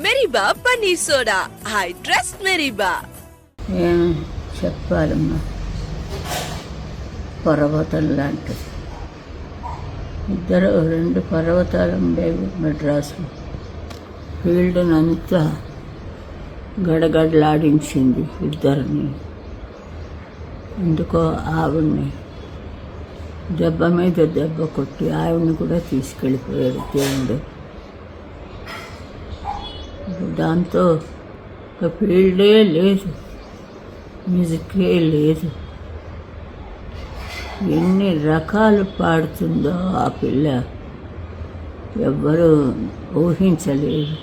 Meribah paneer soda, I trust Meribah. ఏం చెప్పాలమ్మా, పర్వతం లాంటిది. రెండు పర్వతాలు ఉండేవి మెడ్రాసులో. ఫీల్డ్నంతా గడగడలాడించింది ఇద్దరిని. ఎందుకో ఆవిడ్ని దెబ్బ మీద దెబ్బ కొట్టి ఆవిడ్ని కూడా తీసుకెళ్ళిపోయాడు దేవుడు. దాంతో ఒక ఫీల్డే లేదు, మ్యూజికే లేదు. ఎన్ని రకాలు పాడుతుందో ఆ పిల్ల ఎవ్వరూ ఊహించలేదు.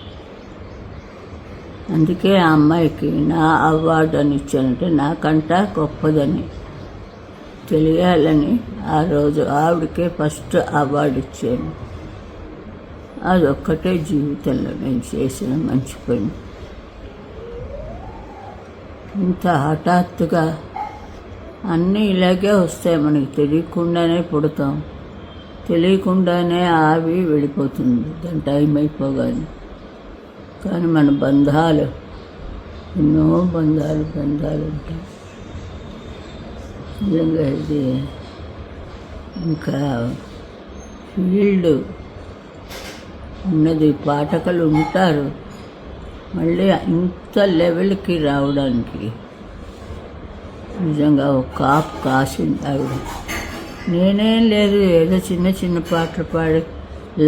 అందుకే ఆ అమ్మాయికి నా అవార్డు అని ఇచ్చానంటే నాకంట గొప్పదని తెలియాలని ఆ రోజు ఆవిడకే ఫస్ట్ అవార్డు ఇచ్చాను. అదొక్కటే జీవితంలో నేను చేసిన మంచి పని. ఇంత హఠాత్తుగా అన్నీ ఇలాగే వస్తాయి, మనకి తెలియకుండానే పుడతాం, తెలియకుండానే ఆవి వెళ్ళిపోతుంది దాని టైం అయిపోగానే. కానీ మన బంధాలు, ఎన్నో బంధాలు ఉంటాయి. నిజంగా ఇది ఇంకా ఫీల్డ్ ఉన్నది, పాఠకులు ఉంటారు. మళ్ళీ ఇంత లెవెల్కి రావడానికి నిజంగా ఒక కాపు కాసింది ఆవిడ. నేనేం లేదు, ఏదో చిన్న చిన్న పాటలు పాడి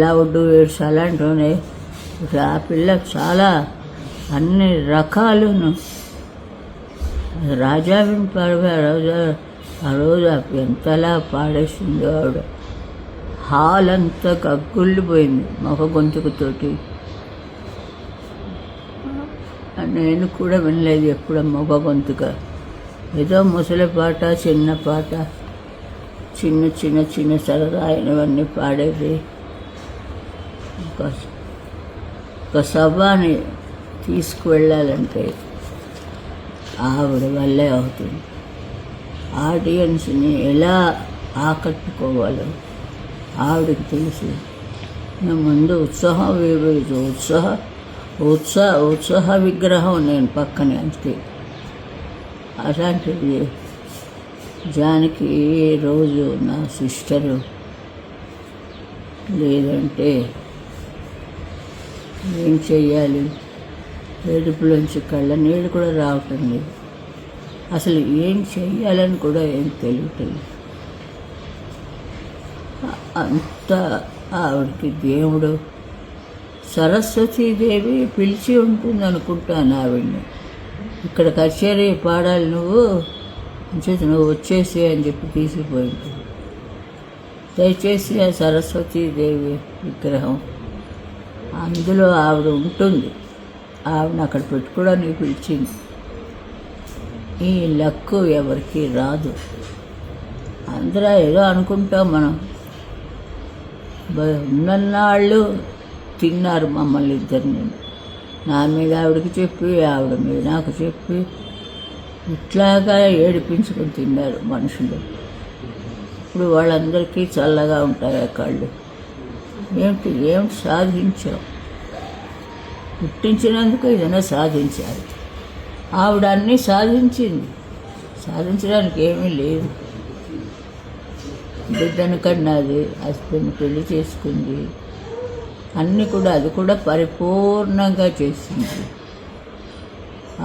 లౌడ్ వేడ్స్ అలాంటివి. ఆ పిల్ల చాలా అన్ని రకాలును రాజావిని పాడే ఆ రోజు ఎంతలా పాడేసిందో ఆవిడ. హాల్ అంతా గగ్గుళ్ళిపోయింది మొగ గొంతుకుతోటి. నేను కూడా వినలేదు ఎప్పుడు మొగ గొంతుగా. ఏదో ముసలి పాట, చిన్న పాట, చిన్న చిన్న చిన్న సరదాయినవన్నీ పాడేది. ఒక సభని తీసుకువెళ్ళాలంటే ఆవిడ వల్లే అవుతుంది. ఆడియన్స్ని ఎలా ఆకట్టుకోవాలో ఆవిడకి తెలుసు. ముందు ఉత్సాహ విగ్రహం నేను పక్కనే. అంతే. అలాంటిది జానకి రోజు నా సిస్టరు లేదంటే ఏం చెయ్యాలి, ఏడుపులోంచి కళ్ళ నీళ్ళు కూడా రావటం లేదు. అసలు ఏం చెయ్యాలని కూడా ఏం తెలియటలేదు. అంత ఆవిడకి దేవుడు సరస్వతీదేవి పిలిచి ఉంటుంది అనుకుంటాను ఆవిడ్ని. ఇక్కడ కచేరీ పాడాలి నువ్వు వచ్చేసి అని చెప్పి తీసుకుపోయింది. దయచేసి ఆ సరస్వతీదేవి విగ్రహం అందులో ఆవిడ ఉంటుంది. ఆవిడని అక్కడ పెట్టుకోవడానికి పిలిచింది. ఈ లక్కు ఎవరికి రాదు. అందరూ ఏదో అనుకుంటాం మనం. ఉన్నన్నాళ్ళు తిన్నారు మమ్మల్ని ఇద్దరిని. నా మీద ఆవిడకి చెప్పి, ఆవిడ మీద నాకు చెప్పి, ఇట్లాగా ఏడిపించుకొని తిన్నారు మనుషులు. ఇప్పుడు వాళ్ళందరికీ చల్లగా ఉంటాయి ఆ కళ్ళు. ఏమిటి సాధించాం? పుట్టించినందుకు ఏదైనా సాధించాలి. ఆవిడ అన్నీ సాధించింది. సాధించడానికి ఏమీ లేదు. బిడ్డను కన్నది, హస్బెండ్ పెళ్లి చేసుకుంది, అన్నీ కూడా అది కూడా పరిపూర్ణంగా చేసింది.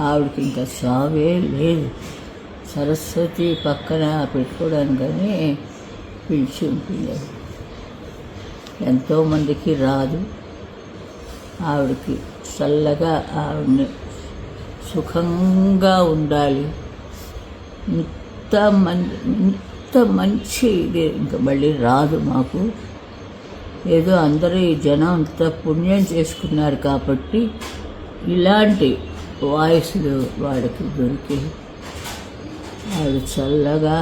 ఆవిడకి ఇంకా సావే లేదు. సరస్వతి పక్కన పెట్టుకోవడానికి కానీ పిలిచి ఉంటుంది. ఎంతోమందికి రాదు. ఆవిడకి చల్లగా ఆవిడని సుఖంగా ఉండాలి. ఇంత మంచి ఇది ఇంకా మళ్ళీ రాదు మాకు. ఏదో అందరూ ఈ జనం అంత పుణ్యం చేసుకున్నారు కాబట్టి ఇలాంటి వాయిస్లు వాడికి దొరికి ఆవిడ చల్లగా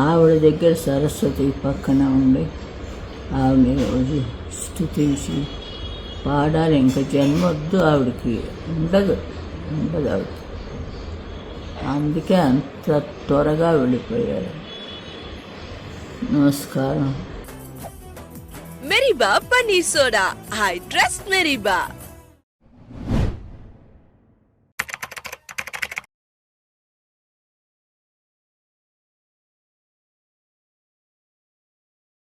ఆవిడ దగ్గర సరస్వతి పక్కన ఉండి ఆవిడని రోజు స్తుతించి పాడాలి. ఇంకా జన్మొద్దు ఆవిడకి, ఉండదు ఆవిడకి. అందుకే అంత త్వరగా వెళ్ళిపోయారు. నమస్కారం. Meribah paneer soda, I trust Meribah.